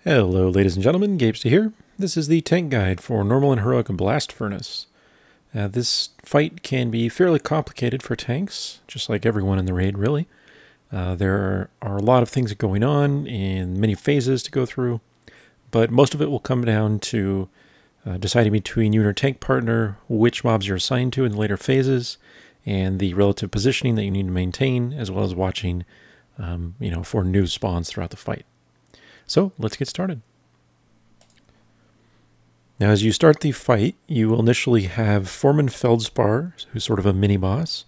Hello ladies and gentlemen, Gapesty here. This is the tank guide for Normal and Heroic Blast Furnace. This fight can be fairly complicated for tanks, just like everyone in the raid really. There are a lot of things going on and many phases to go through, but most of it will come down to deciding between you and your tank partner which mobs you're assigned to in the later phases, and the relative positioning that you need to maintain, as well as watching for new spawns throughout the fight. So let's get started. Now, as you start the fight, you will initially have Foreman Feldspar, who's sort of a mini-boss,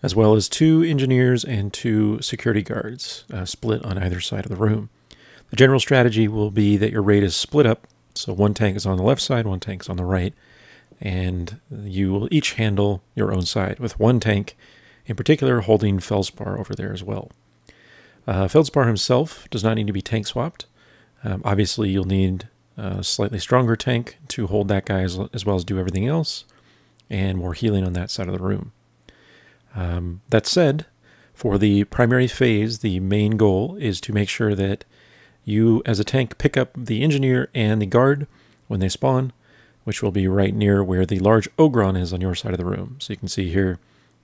as well as 2 engineers and 2 security guards, split on either side of the room. The general strategy will be that your raid is split up, so one tank is on the left side, one tank is on the right, and you will each handle your own side, with one tank in particular holding Feldspar over there as well. Feldspar himself does not need to be tank swapped. Obviously, you'll need a slightly stronger tank to hold that guy as well as do everything else, and more healing on that side of the room. That said, for the primary phase, the main goal is to make sure that you, as a tank, pick up the engineer and the guard when they spawn, which will be right near where the large Ogron is on your side of the room. So you can see here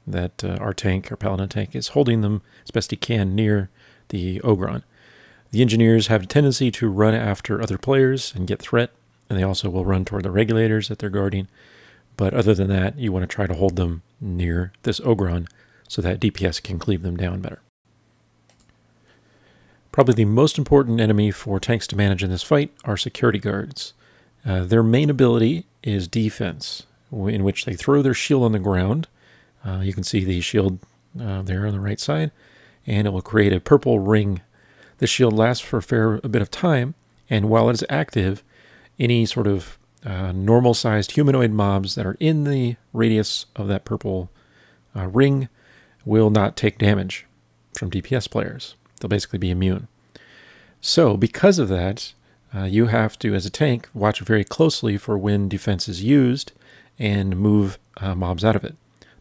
that our Paladin tank, is holding them as best he can near the Ogron. The engineers have a tendency to run after other players and get threat, and they also will run toward the regulators that they're guarding. But other than that, you want to try to hold them near this Ogron so that DPS can cleave them down better. Probably the most important enemy for tanks to manage in this fight are security guards. Their main ability is defense, in which they throw their shield on the ground. You can see the shield there on the right side, and it will create a purple ring. This shield lasts for a bit of time, and while it is active, any sort of normal-sized humanoid mobs that are in the radius of that purple ring will not take damage from DPS players. They'll basically be immune. So, because of that, you have to, as a tank, watch very closely for when defense is used and move mobs out of it.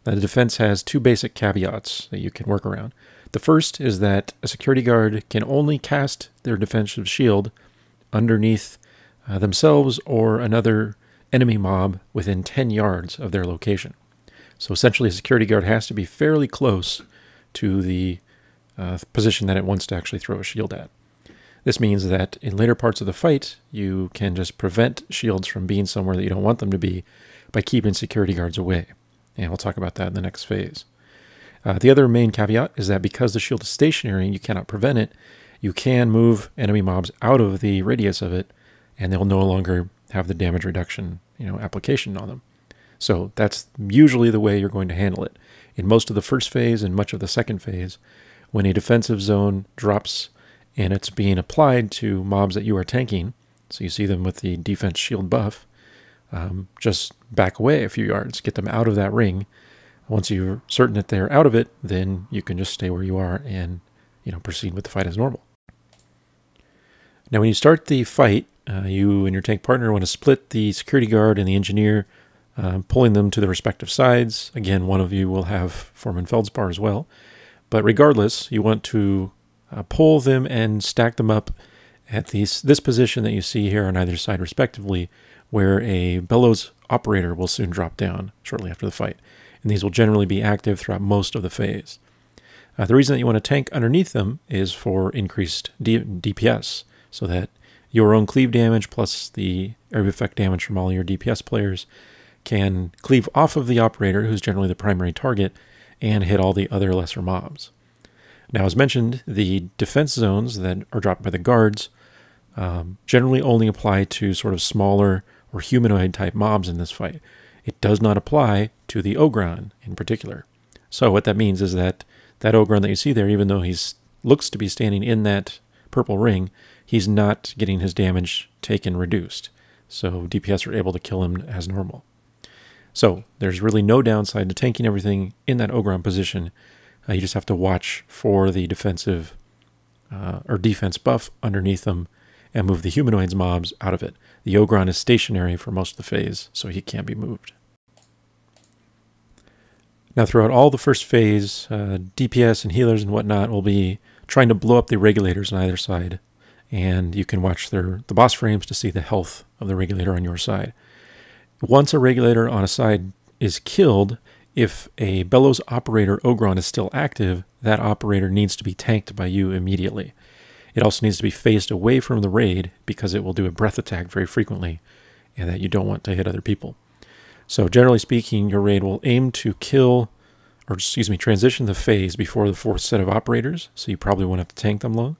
Now, the defense has 2 basic caveats that you can work around. The first is that a security guard can only cast their defensive shield underneath themselves or another enemy mob within 10 yards of their location. So essentially, a security guard has to be fairly close to the position that it wants to actually throw a shield at. This means that in later parts of the fight, you can just prevent shields from being somewhere that you don't want them to be by keeping security guards away. And we'll talk about that in the next phase. The other main caveat is that because the shield is stationary and you cannot prevent it, you can move enemy mobs out of the radius of it, and they'll no longer have the damage reduction application on them. So that's usually the way you're going to handle it. In most of the first phase and much of the second phase, when a defensive zone drops and it's being applied to mobs that you are tanking, so you see them with the defense shield buff, just back away a few yards, get them out of that ring. Once you're certain that they're out of it, then you can just stay where you are and proceed with the fight as normal. Now, when you start the fight, you and your tank partner want to split the security guard and the engineer, pulling them to the respective sides. Again, one of you will have Foreman Feldspar as well. But regardless, you want to pull them and stack them up at this position that you see here on either side respectively, where a bellows operator will soon drop down shortly after the fight. And these will generally be active throughout most of the phase. The reason that you want to tank underneath them is for increased DPS, so that your own cleave damage plus the area effect damage from all your DPS players can cleave off of the operator, who's generally the primary target, and hit all the other lesser mobs. Now, as mentioned, the defense zones that are dropped by the guards generally only apply to sort of smaller or humanoid type mobs in this fight. It does not apply to the Ogron in particular. So what that means is that Ogron that you see there, even though he looks to be standing in that purple ring, he's not getting his damage taken reduced. So DPS are able to kill him as normal. So there's really no downside to tanking everything in that Ogron position. You just have to watch for the defensive or defense buff underneath them and move the humanoids mobs out of it. The Ogron is stationary for most of the phase, so he can't be moved. Now, throughout all the first phase, DPS and healers and whatnot will be trying to blow up the regulators on either side and you can watch the boss frames to see the health of the regulator on your side. Once a regulator on a side is killed, if a Bellows operator Ogron is still active, that operator needs to be tanked by you immediately. It also needs to be phased away from the raid because it will do a breath attack very frequently, and that you don't want to hit other people. So generally speaking, your raid will aim to kill, or excuse me, transition the phase before the fourth set of operators, so you probably won't have to tank them long.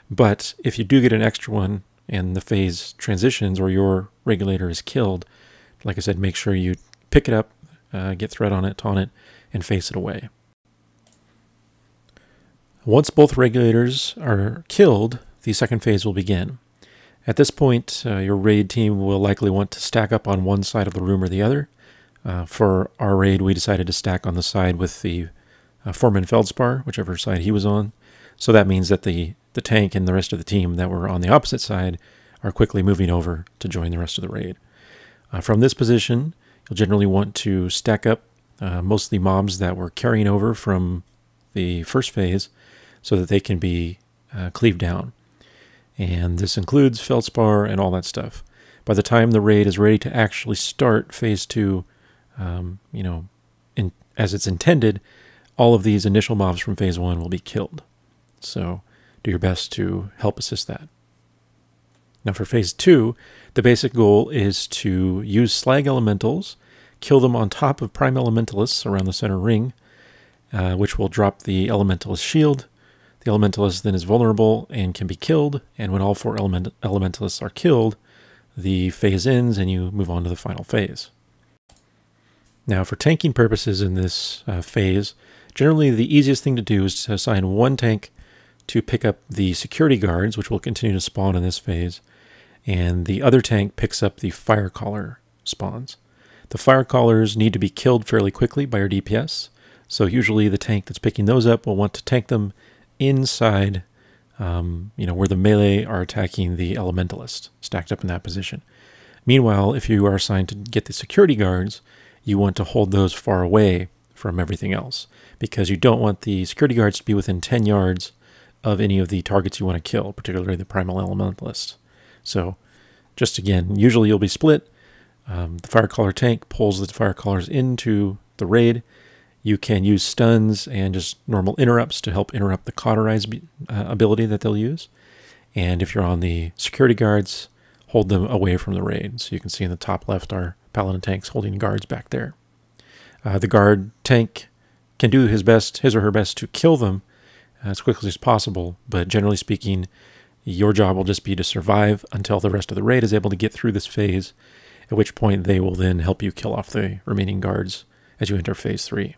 But if you do get an extra one and the phase transitions or your regulator is killed, like I said, make sure you pick it up, get threat on it, taunt it, and face it away. Once both regulators are killed, the second phase will begin. At this point, your raid team will likely want to stack up on one side of the room or the other. For our raid, we decided to stack on the side with the Foreman Feldspar, whichever side he was on. So that means that the tank and the rest of the team that were on the opposite side are quickly moving over to join the rest of the raid. From this position, you'll generally want to stack up most of the mobs that were carrying over from the first phase so that they can be cleaved down. And this includes Feldspar and all that stuff. By the time the raid is ready to actually start phase 2, as it's intended, all of these initial mobs from phase 1 will be killed. So do your best to help assist that. Now for phase 2, the basic goal is to use slag elementals, kill them on top of prime elementalists around the center ring, which will drop the elementalist shield. The elementalist then is vulnerable and can be killed, and when all 4 elementalists are killed, the phase ends and you move on to the final phase. Now for tanking purposes in this phase, generally the easiest thing to do is to assign one tank to pick up the security guards, which will continue to spawn in this phase, and the other tank picks up the fire caller spawns. The fire callers need to be killed fairly quickly by your DPS, so usually the tank that's picking those up will want to tank them inside, where the melee are attacking the elementalist, stacked up in that position. Meanwhile, if you are assigned to get the security guards, you want to hold those far away from everything else, because you don't want the security guards to be within 10 yards of any of the targets you want to kill, particularly the primal elementalist. So, just again, usually you'll be split. The fire caller tank pulls the fire callers into the raid. You can use stuns and just normal interrupts to help interrupt the cauterize ability that they'll use. And if you're on the security guards, hold them away from the raid. So you can see in the top left are paladin tanks holding guards back there. The guard tank can do his or her best to kill them as quickly as possible, but generally speaking, your job will just be to survive until the rest of the raid is able to get through this phase, at which point they will then help you kill off the remaining guards as you enter phase 3.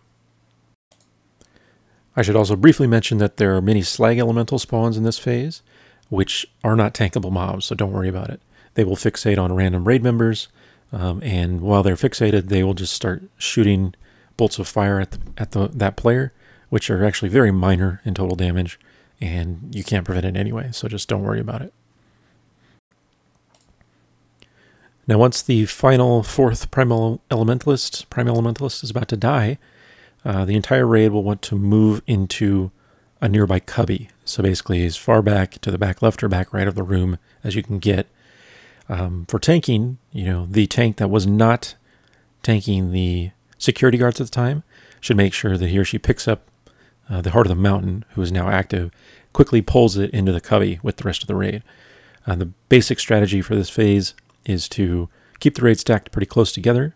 I should also briefly mention that there are many slag elemental spawns in this phase, which are not tankable mobs, so don't worry about it. They will fixate on random raid members, and while they're fixated, they will just start shooting bolts of fire at that player, which are actually very minor in total damage, and you can't prevent it anyway, so just don't worry about it. Now once the final 4th primal elementalist is about to die, the entire raid will want to move into a nearby cubby. So basically as far back to the back left or back right of the room as you can get. For tanking, the tank that was not tanking the security guards at the time should make sure that he or she picks up the Heart of the Mountain, who is now active, quickly pulls it into the cubby with the rest of the raid. The basic strategy for this phase is to keep the raid stacked pretty close together,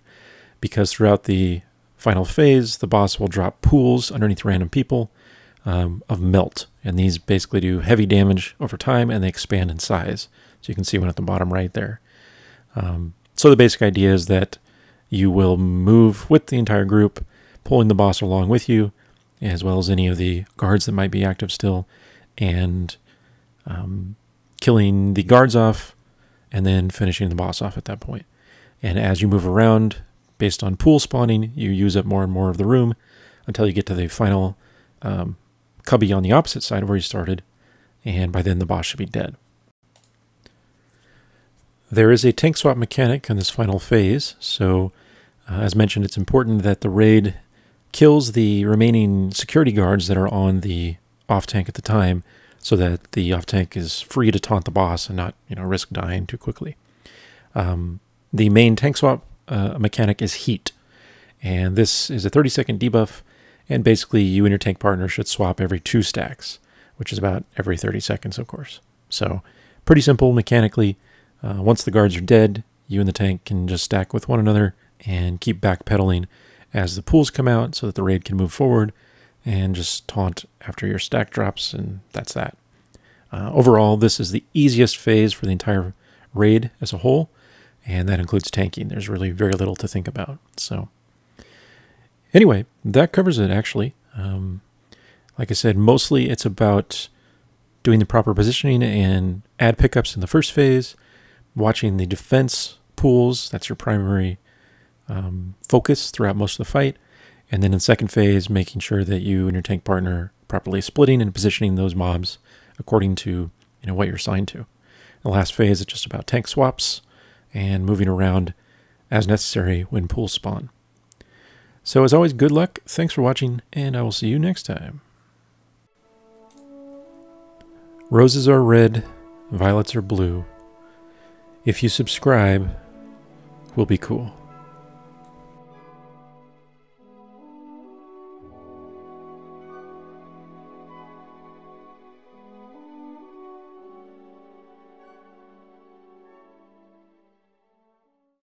because throughout the final phase, the boss will drop pools underneath random people of melt, and these basically do heavy damage over time, and they expand in size. So you can see one at the bottom right there. So the basic idea is that you will move with the entire group, pulling the boss along with you, as well as any of the guards that might be active still, and killing the guards off, and then finishing the boss off at that point. And as you move around, based on pool spawning, you use up more and more of the room until you get to the final cubby on the opposite side of where you started, and by then the boss should be dead. There is a tank swap mechanic in this final phase, so as mentioned, it's important that the raid kills the remaining security guards that are on the off tank at the time, so that the off-tank is free to taunt the boss and not, risk dying too quickly. The main tank swap mechanic is heat, and this is a 30-second debuff, and basically you and your tank partner should swap every 2 stacks, which is about every 30 seconds, of course. So pretty simple mechanically. Once the guards are dead, you and the tank can just stack with one another and keep backpedaling as the pools come out so that the raid can move forward, and just taunt after your stack drops, and that's that. Overall, this is the easiest phase for the entire raid as a whole, and that includes tanking. There's really very little to think about. So anyway, that covers it, actually. Like I said, mostly it's about doing the proper positioning and add pickups in the first phase, watching the defense pools, that's your primary focus throughout most of the fight, and then in the second phase, making sure that you and your tank partner are properly splitting and positioning those mobs according to what you're assigned to. The last phase is just about tank swaps and moving around as necessary when pools spawn. So as always, good luck, thanks for watching, and I will see you next time. Roses are red, violets are blue. If you subscribe, we'll be cool.